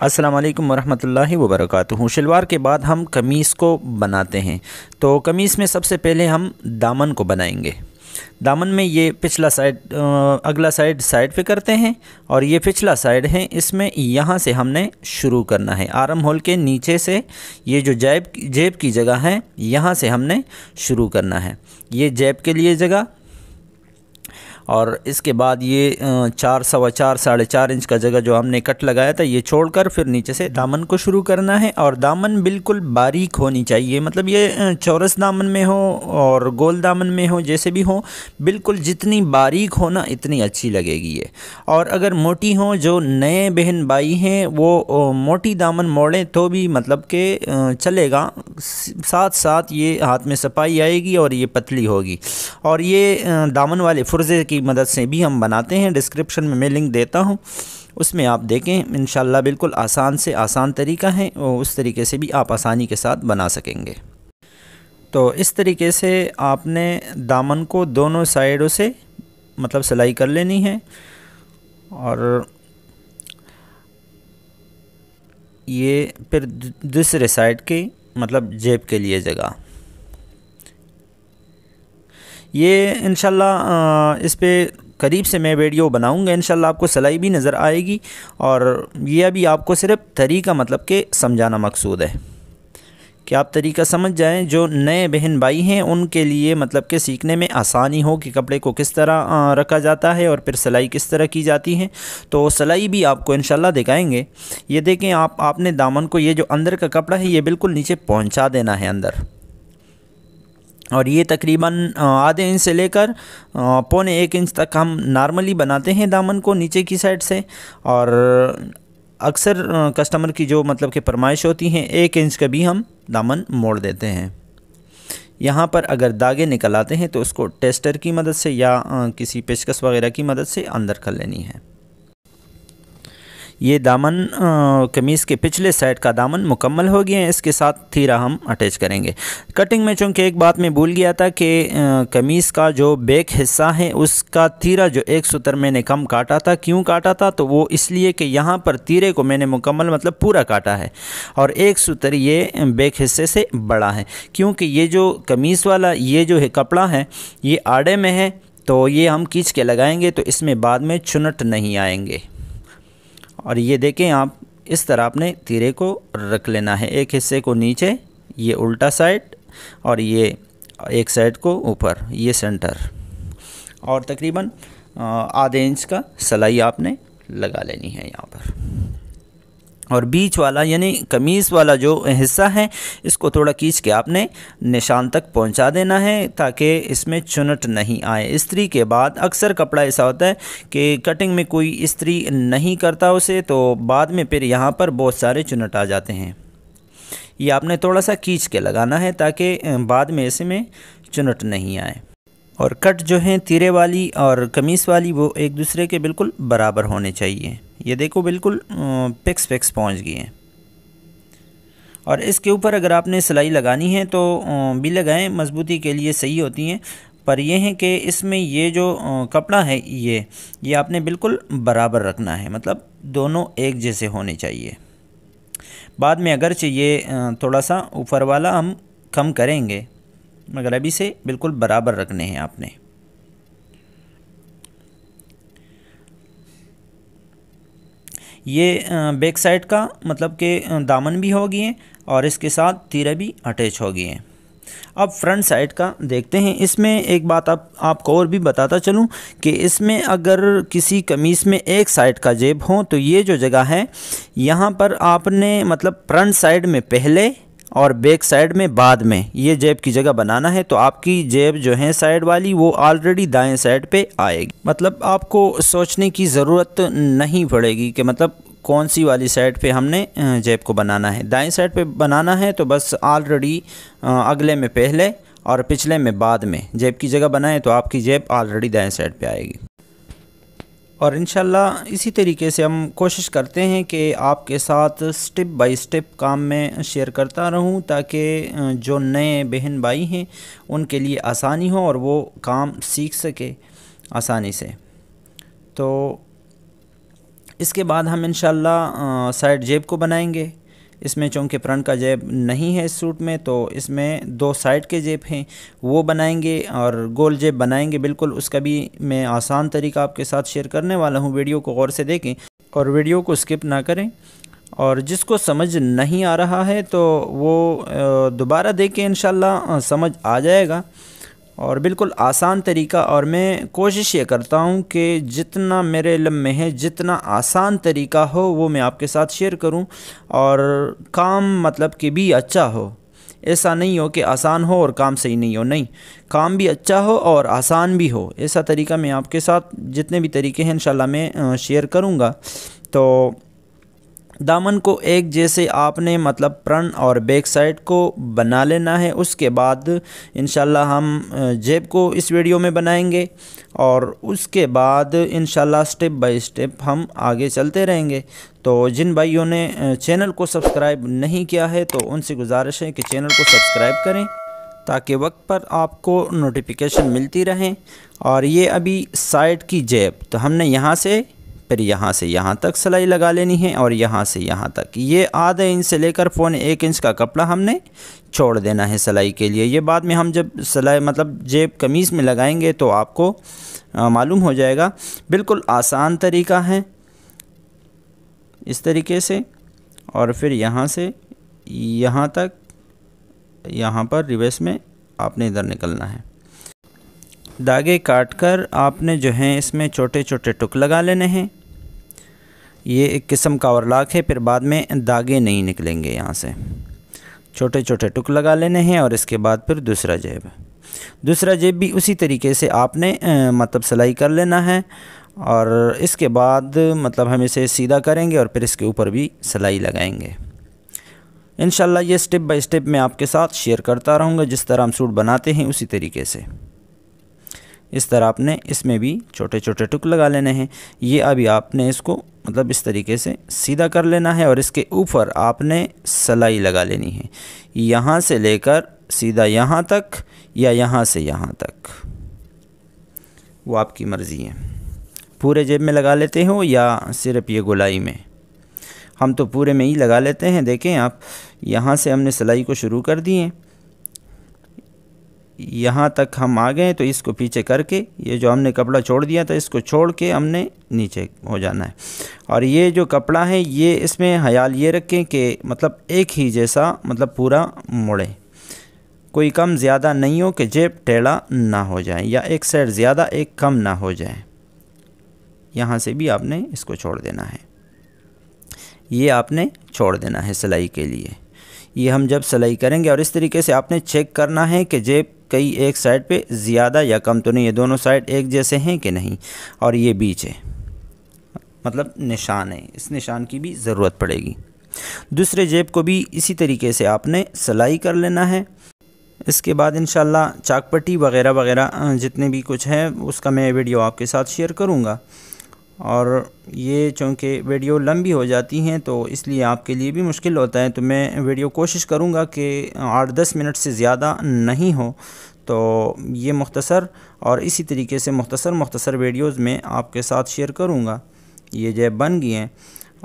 अस्सलाम वालेकुम वरहमतुल्लाहि वबरकातुहू। शलवार के बाद हम कमीज़ को बनाते हैं। तो कमीज़ में सबसे पहले हम दामन को बनाएंगे। दामन में ये पिछला साइड अगला साइड पे करते हैं और ये पिछला साइड है, इसमें यहाँ से हमने शुरू करना है। आर्म होल के नीचे से ये जो जेब की जगह है यहाँ से हमने शुरू करना है। ये जेब के लिए जगह, और इसके बाद ये 4, सवा 4, 4.5 इंच का जगह जो हमने कट लगाया था ये छोड़कर फिर नीचे से दामन को शुरू करना है। और दामन बिल्कुल बारीक होनी चाहिए, मतलब ये चौरस दामन में हो और गोल दामन में हो, जैसे भी हो, बिल्कुल जितनी बारीक हो ना इतनी अच्छी लगेगी ये। और अगर मोटी हो, जो नए बहन भाई हैं वो मोटी दामन मोड़ें तो भी मतलब के चलेगा, साथ साथ ये हाथ में सफाई आएगी और ये पतली होगी। और ये दामन वाले फुर्जे की मदद से भी हम बनाते हैं। डिस्क्रिप्शन में मैं लिंक देता हूँ, उसमें आप देखें। इंशाल्लाह बिल्कुल आसान से आसान तरीका है और उस तरीके से भी आप आसानी के साथ बना सकेंगे। तो इस तरीके से आपने दामन को दोनों साइडों से मतलब सिलाई कर लेनी है। और ये फिर दूसरे साइड के मतलब जेब के लिए जगह, ये इंशाल्लाह इस पे करीब से मैं वीडियो बनाऊंगा। इंशाल्लाह आपको सिलाई भी नज़र आएगी। और ये अभी आपको सिर्फ तरीका मतलब के समझाना मकसूद है कि आप तरीका समझ जाएं। जो नए बहन भाई हैं उनके लिए मतलब के सीखने में आसानी हो कि कपड़े को किस तरह रखा जाता है और फिर सिलाई किस तरह की जाती है। तो सिलाई भी आपको इंशाल्लाह दिखाएंगे। ये देखें, आपने दामन को, ये जो अंदर का कपड़ा है ये बिल्कुल नीचे पहुँचा देना है अंदर। और ये तकरीबन आधे इंच से लेकर 1.25 इंच तक हम नॉर्मली बनाते हैं दामन को नीचे की साइड से। और अक्सर कस्टमर की जो मतलब कि फरमाइश होती हैं 1 इंच का भी हम दामन मोड़ देते हैं। यहाँ पर अगर दागे निकल आते हैं तो उसको टेस्टर की मदद से या किसी पेचकस वगैरह की मदद से अंदर कर लेनी है। ये दामन कमीज़ के पिछले साइड का दामन मुकम्मल हो गया है। इसके साथ तीरा हम अटैच करेंगे। कटिंग में चूँकि एक बात मैं भूल गया था कि कमीज़ का जो बैक हिस्सा है उसका तीरा जो 1 सूत्र मैंने कम काटा था। क्यों काटा था? तो वो इसलिए कि यहाँ पर तीरे को मैंने मुकम्मल मतलब पूरा काटा है और 1 सूत्र ये बैक हिस्से से बड़ा है। क्योंकि ये जो कमीज़ वाला ये जो है कपड़ा है ये आड़े में है, तो ये हम खींच के लगाएंगे तो इसमें बाद में चुनट नहीं आएंगे। और ये देखें आप, इस तरह आपने तीरे को रख लेना है। एक हिस्से को नीचे, ये उल्टा साइड, और ये एक साइड को ऊपर, ये सेंटर। और तकरीबन आधे इंच का सिलाई आपने लगा लेनी है यहाँ पर। और बीच वाला यानी कमीज़ वाला जो हिस्सा है इसको थोड़ा खींच के आपने निशान तक पहुंचा देना है ताकि इसमें चुनट नहीं आए। इस्त्री के बाद अक्सर कपड़ा ऐसा होता है कि कटिंग में कोई इस्त्री नहीं करता उसे, तो बाद में फिर यहाँ पर बहुत सारे चुनट आ जाते हैं। ये आपने थोड़ा सा खींच के लगाना है ताकि बाद में इसमें चुनट नहीं आए। और कट जो है तीरे वाली और कमीज़ वाली वो एक दूसरे के बिल्कुल बराबर होने चाहिए। ये देखो बिल्कुल फिक्स पहुंच गई हैं। और इसके ऊपर अगर आपने सिलाई लगानी है तो भी लगाएं, मजबूती के लिए सही होती हैं। पर यह है कि इसमें ये जो कपड़ा है ये आपने बिल्कुल बराबर रखना है, मतलब दोनों एक जैसे होने चाहिए। बाद में अगर चाहिए थोड़ा सा ऊपर वाला हम कम करेंगे, मगर अभी से बिल्कुल बराबर रखने हैं आपने। ये बैक साइड का मतलब कि दामन भी हो गए हैं और इसके साथ तीरा भी अटैच हो गए हैं। अब फ्रंट साइड का देखते हैं। इसमें एक बात आपको और भी बताता चलूं कि इसमें अगर किसी कमीज़ में एक साइड का जेब हो तो ये जो जगह है यहाँ पर आपने मतलब फ्रंट साइड में पहले और बैक साइड में बाद में ये जेब की जगह बनाना है। तो आपकी जेब जो है साइड वाली वो ऑलरेडी दाएं साइड पे आएगी, मतलब आपको सोचने की ज़रूरत नहीं पड़ेगी कि मतलब कौन सी वाली साइड पे हमने जेब को बनाना है। दाएं साइड पे बनाना है तो बस ऑलरेडी अगले में पहले और पिछले में बाद में जेब की जगह बनाएं तो आपकी जेब ऑलरेडी दाएं साइड पे आएगी। और इंशाल्लाह इसी तरीके से हम कोशिश करते हैं कि आपके साथ स्टेप बाय स्टेप काम में शेयर करता रहूं ताकि जो नए बहन भाई हैं उनके लिए आसानी हो और वो काम सीख सके आसानी से। तो इसके बाद हम इंशाल्लाह साइड जेब को बनाएंगे। इसमें चूँकि फ्रंट का जेब नहीं है इस सूट में, तो इसमें 2 साइड के जेब हैं वो बनाएंगे और गोल जेब बनाएंगे बिल्कुल। उसका भी मैं आसान तरीका आपके साथ शेयर करने वाला हूँ। वीडियो को गौर से देखें और वीडियो को स्किप ना करें। और जिसको समझ नहीं आ रहा है तो वो दोबारा देखें, इंशाल्लाह समझ आ जाएगा। और बिल्कुल आसान तरीका, और मैं कोशिश ये करता हूँ कि जितना मेरे इल्म में है, जितना आसान तरीका हो वो मैं आपके साथ शेयर करूँ, और काम मतलब कि भी अच्छा हो। ऐसा नहीं हो कि आसान हो और काम सही नहीं हो, नहीं, काम भी अच्छा हो और आसान भी हो। ऐसा तरीका मैं आपके साथ जितने भी तरीके हैं इंशाल्लाह मैं शेयर करूँगा। तो दामन को एक जैसे आपने मतलब फ्रंट और बैक साइड को बना लेना है। उसके बाद इंशाल्लाह हम जेब को इस वीडियो में बनाएंगे और उसके बाद इंशाल्लाह स्टेप बाय स्टेप हम आगे चलते रहेंगे। तो जिन भाइयों ने चैनल को सब्सक्राइब नहीं किया है तो उनसे गुजारिश है कि चैनल को सब्सक्राइब करें ताकि वक्त पर आपको नोटिफिकेशन मिलती रहें। और ये अभी साइड की जेब, तो हमने यहाँ से फिर यहाँ से यहाँ तक सिलाई लगा लेनी है और यहाँ से यहाँ तक। ये आधे इंच से लेकर 1.25 इंच का कपड़ा हमने छोड़ देना है सिलाई के लिए। ये बाद में हम जब सिलाई मतलब जेब कमीज़ में लगाएंगे तो आपको मालूम हो जाएगा। बिल्कुल आसान तरीका है इस तरीके से। और फिर यहाँ से यहाँ तक, यहाँ पर रिवर्स में आपने इधर निकलना है। धागे काटकर आपने जो है इसमें छोटे छोटे टुक लगा लेने हैं। ये एक किस्म का ओवरलॉक है, फिर बाद में धागे नहीं निकलेंगे। यहाँ से छोटे छोटे टुक लगा लेने हैं और इसके बाद फिर दूसरा जेब भी उसी तरीके से आपने मतलब सिलाई कर लेना है। और इसके बाद मतलब हम इसे सीधा करेंगे और फिर इसके ऊपर भी सिलाई लगाएंगे। इंशाल्लाह ये स्टेप बाय स्टेप मैं आपके साथ शेयर करता रहूँगा। जिस तरह हम सूट बनाते हैं उसी तरीके से इस तरह आपने इसमें भी छोटे छोटे टुक लगा लेने हैं। ये अभी आपने इसको मतलब इस तरीके से सीधा कर लेना है और इसके ऊपर आपने सिलाई लगा लेनी है, यहाँ से लेकर सीधा यहाँ तक या यहाँ से यहाँ तक, वो आपकी मर्ज़ी है। पूरे जेब में लगा लेते हो या सिर्फ ये गोलाई में, हम तो पूरे में ही लगा लेते हैं। देखें आप, यहाँ से हमने सिलाई को शुरू कर दी है, यहाँ तक हम आ गए तो इसको पीछे करके ये जो हमने कपड़ा छोड़ दिया था इसको छोड़ के हमने नीचे हो जाना है। और ये जो कपड़ा है ये इसमें ख्याल ये रखें कि मतलब एक ही जैसा मतलब पूरा मुड़े, कोई कम ज़्यादा नहीं हो कि जेब टेढ़ा ना हो जाए या एक साइड ज़्यादा एक कम ना हो जाए। यहाँ से भी आपने इसको छोड़ देना है, ये आपने छोड़ देना है सिलाई के लिए। ये हम जब सिलाई करेंगे और इस तरीके से आपने चेक करना है कि जेब कहीं एक साइड पे ज़्यादा या कम तो नहीं है, दोनों साइड एक जैसे हैं कि नहीं। और ये बीच है मतलब निशान है, इस निशान की भी ज़रूरत पड़ेगी। दूसरे जेब को भी इसी तरीके से आपने सिलाई कर लेना है। इसके बाद इंशाल्लाह चाकपट्टी वगैरह वगैरह जितने भी कुछ है उसका मैं वीडियो आपके साथ शेयर करूँगा। और ये चूँकि वीडियो लंबी हो जाती हैं तो इसलिए आपके लिए भी मुश्किल होता है, तो मैं वीडियो कोशिश करूँगा कि 8-10 मिनट से ज़्यादा नहीं हो। तो ये मुख्तसर और इसी तरीके से मुख्तसर वीडियोज़ में आपके साथ शेयर करूँगा। ये जेब बन गई हैं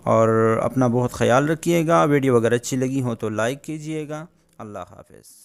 और अपना बहुत ख्याल रखिएगा। वीडियो अगर अच्छी लगी हो तो लाइक कीजिएगा। अल्लाह हाफ़िज़।